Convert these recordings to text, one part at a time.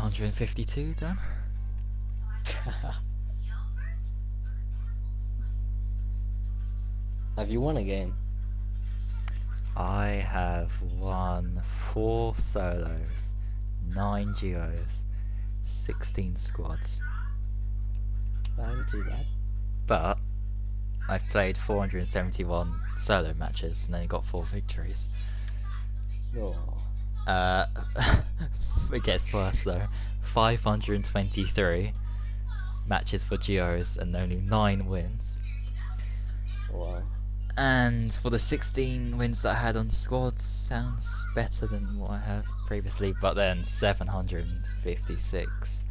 452 done. Have you won a game? I have won 4 solos, 9 duos, 16 squads. I ain't too bad. But I've played 471 solo matches and only got 4 victories. Oh. It gets worse though. 523 matches for duos and only 9 wins. Wow. And for the 16 wins that I had on squads, sounds better than what I have previously, but then 756.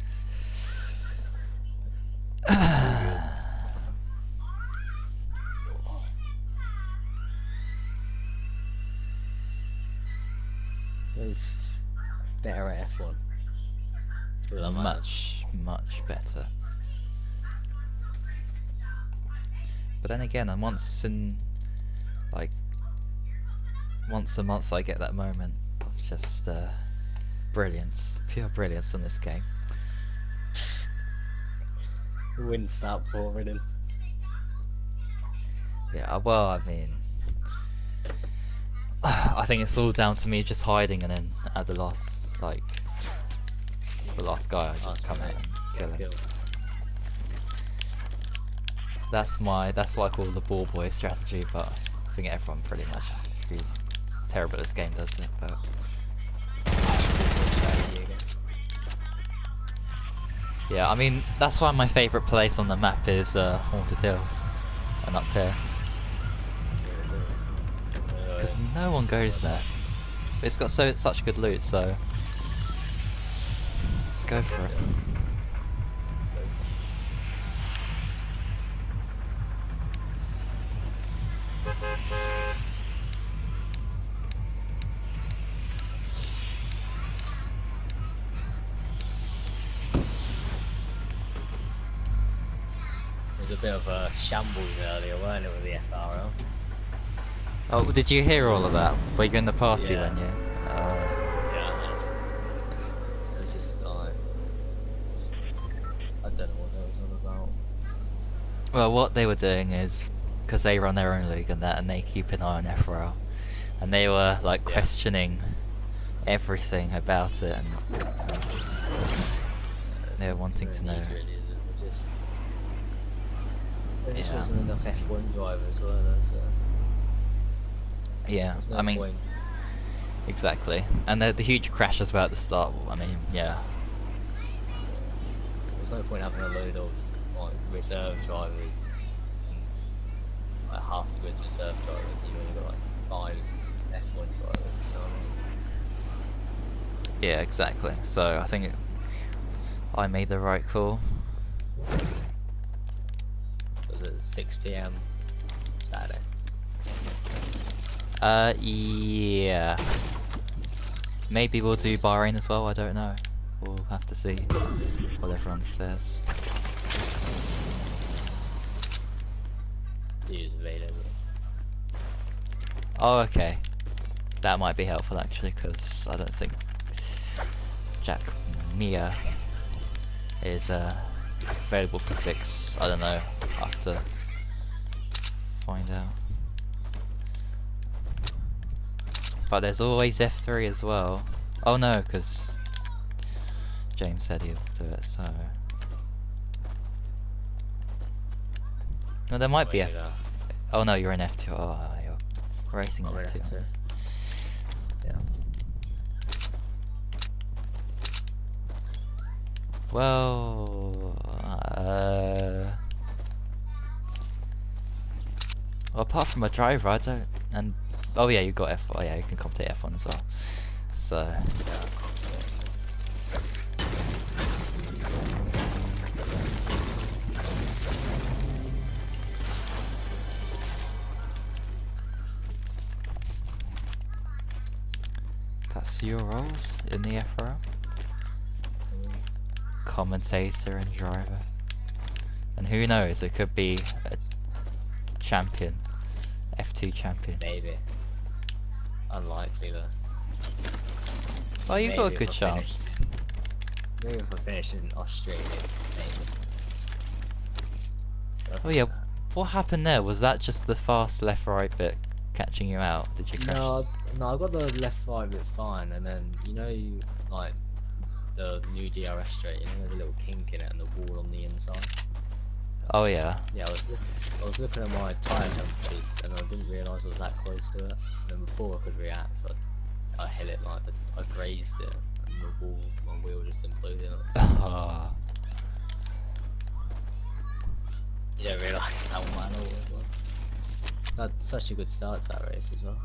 It's better at F1. Much better. But then again, I'm once a month I get that moment of just brilliance, pure brilliance in this game. Wouldn't stop forwarding. Yeah, well, I mean, I think it's all down to me just hiding, and then at the last guy, I just come out and kill him. That's what I call the ball boy strategy, but I think everyone pretty much who's terrible at this game does it. But yeah, I mean that's why my favourite place on the map is Haunted Hills, and up here, because no one goes there. But it's got such good loot, so let's go for it. There's a bit of a shambles earlier, weren't it, with the FRL? Oh, did you hear all of that? Were you in the party when you? Yeah. It was just like, I don't know what that was all about. Well, what they were doing is, because they run their own league and that, and they keep an eye on FRL, and they were like questioning everything about it, and they were wanting to know. There just wasn't enough F1 drivers, were there? So yeah, no I mean, point. exactly. And the huge crash as well at the start. I mean, yeah. There's no point having a load of like reserve drivers, like half the grid's reserve drivers, and you only got like 5 F1 drivers. You know what I mean? Yeah, exactly. So I think I made the right call. Was it 6 PM Saturday? Yeah. Maybe we'll do Bahrain as well, I don't know. We'll have to see what everyone says. Use available. Oh, okay. That might be helpful actually, because I don't think Jack Mia is available for 6. I don't know. I'll have to find out. But there's always F3 as well. Oh no, because James said he'll do it, so... No, there might be F... Oh no, you're in F2. Oh, you're racing in F2. F2. Yeah. Well, apart from a driver, I don't. And oh yeah, you got F. Oh yeah, you can commentate F1 as well. So. That's your roles in the FRL? Commentator and driver. And who knows, it could be a champion. F2 champion. Maybe. Unlikely though. Well, you've got a Maybe good if I chance. maybe if I finish in Australia, maybe. Oh yeah, what happened there? Was that just the fast left-right bit catching you out? Did you crash? No, I got the left right bit fine, and then you like the new DRS straight, there's a little kink in it and the wall on the inside. Oh yeah. Yeah, I was looking at my tyre temperatures and I didn't realise I was that close to it. And then before I could react, I hit it like I grazed it, and my wheel just imploded on itself. Oh. You don't realise how manual it was. That's such a good start to that race as well.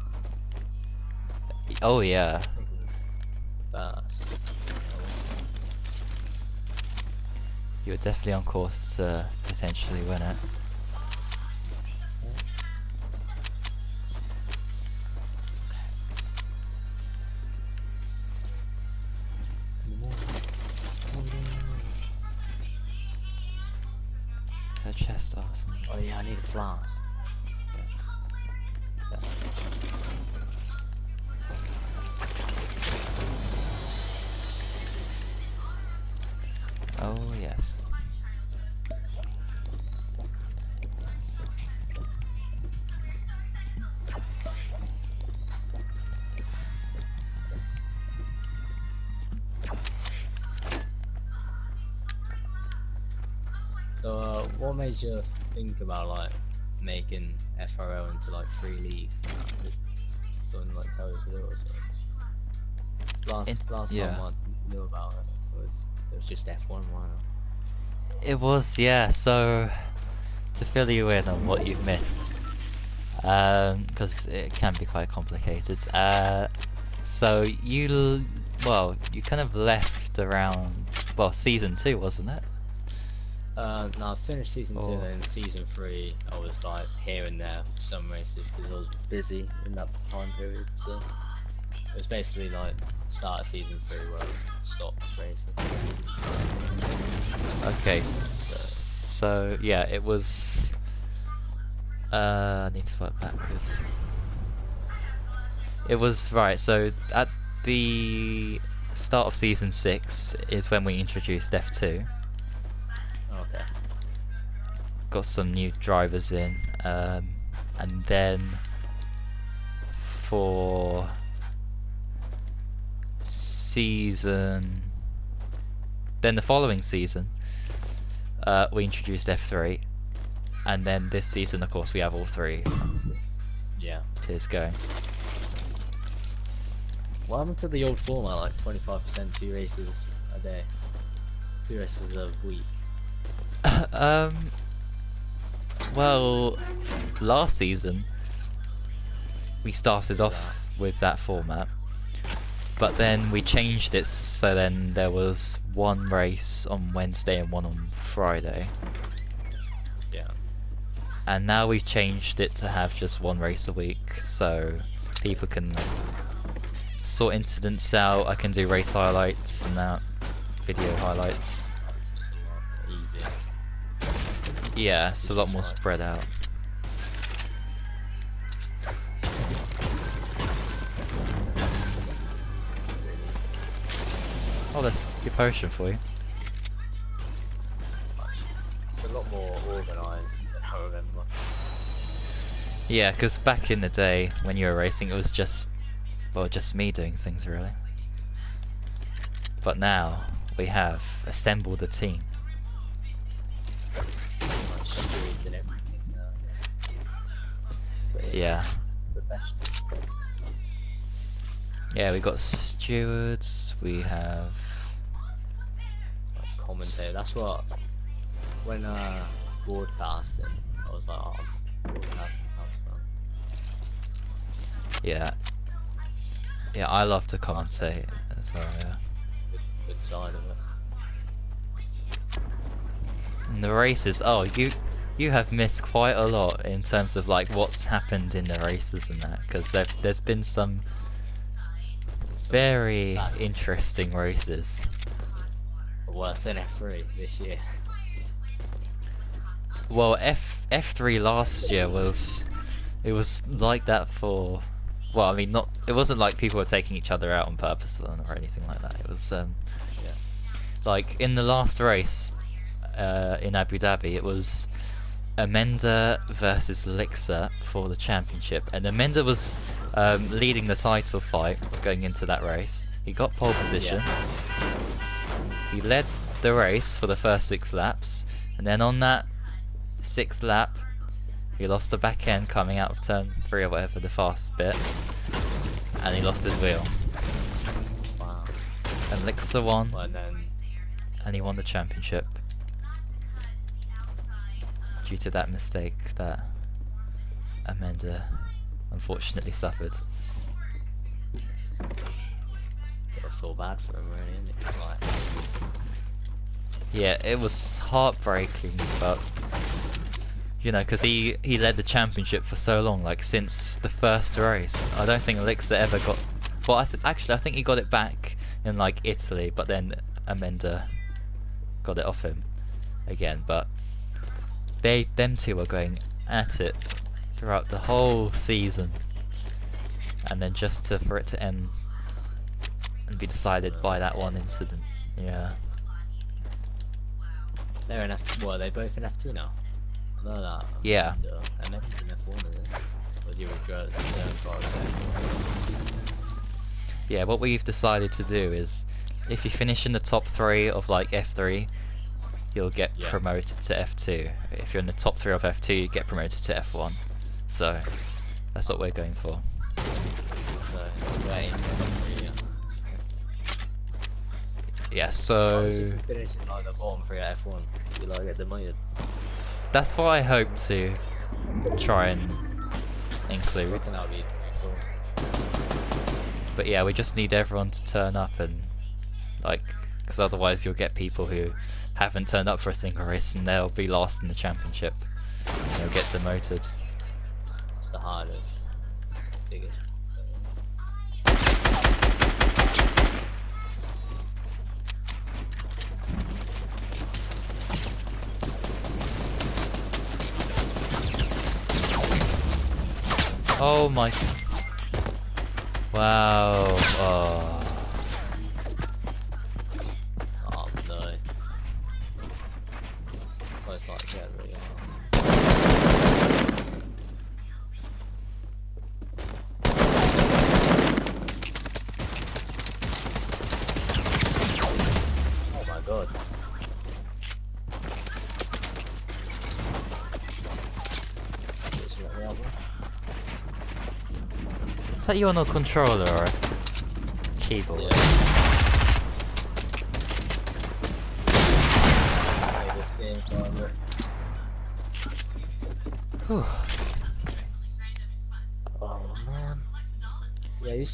Oh yeah. I think it was fast. You were definitely on course to potentially win it. Is that chest awesome? Oh yeah, I need a flask. Yeah. Oh yes. So, what made you think about like making FRL into like 3 leagues? And that? Did someone like tell you to do it or something? Last yeah. time I knew about it was just F1. Why not? It was, yeah. So to fill you in on what you've missed, because it can be quite complicated. So you kind of left around season 2, wasn't it? No, I finished season 2, and then season 3 I was like here and there for some races because I was busy in that time period. So it was basically like start of season 3 where I stopped racing. Okay, so yeah, it was. I need to work backwards. It was right. So at the start of season 6 is when we introduced F2. Okay. Got some new drivers in, and then for the following season, we introduced F3, and then this season, of course, we have all 3 tiers going. What happened to the old format, like 25%, 2 races a day, 2 races a week? Well, last season we started off with that format, but then we changed it so then there was 1 race on Wednesday and 1 on Friday. Yeah. And now we've changed it to have just 1 race a week, so people can sort incidents out. I can do race highlights and that, video highlights. It's a lot easier. Yeah, it's a lot more spread out. Oh, that's your potion for you. It's a lot more organised than I remember. Yeah, because back in the day when you were racing, it was just me doing things really. But now we have assembled a team. Like streets and everything. Yeah. Professional. Yeah, we got stewards. We have. Like commentator. That's what. When broadcasting, I was like, oh, broadcasting sounds fun. Yeah. Yeah, I love to commentate as well. Yeah. Good side of it. And the races. Oh, you have missed quite a lot in terms of like what's happened in the races and that, because there's been some very interesting races. Worse than F3 this year. Well, F3 last year was like that for. Well, I mean, it wasn't like people were taking each other out on purpose or anything like that. It was like in the last race in Abu Dhabi, it was Amenda versus Elixir for the championship, and Amenda was leading the title fight going into that race. He got pole position. Yeah. He led the race for the first 6 laps, and then on that 6th lap, he lost the back end coming out of turn 3 or whatever, the fast bit, and he lost his wheel. Wow. And Elixir won, Well, then, and he won the championship due to that mistake that Amanda unfortunately suffered. I feel bad for him, really, isn't it? Like, Yeah, it was heartbreaking, but you know, because he led the championship for so long, like since the first race. I don't think Elixir ever got. Well, actually, I think he got it back in like Italy, but then Amanda got it off him again. But them two were going at it throughout the whole season, and then just for it to end and be decided by that one incident. Yeah. they're in well, they both in F2 now. I know that. Yeah. And then he's in F1, isn't it? Or do you reserve driver? Yeah, what we've decided to do is, if you finish in the top 3 of like F3, you'll get promoted to F2. If you're in the top 3 of F2, you get promoted to F1. So, that's what we're going for. So, we're in F3, yeah. Yeah, so If you finish in like the bottom 3 at F1, you like get demoted. that's what I hope to try and include. That would be pretty cool. But yeah, we just need everyone to turn up, and like, because otherwise you'll get people who haven't turned up for a single race and they'll be last in the championship. They'll get demoted. It's the hardest, biggest. Oh my. Wow. Oh. Oh no. Well, it's like, yeah, really oh my god. Just let me out, bro. Is that you on a controller or a keyboard? Yeah. Play this game forever. Whew. Oh man. Yeah, you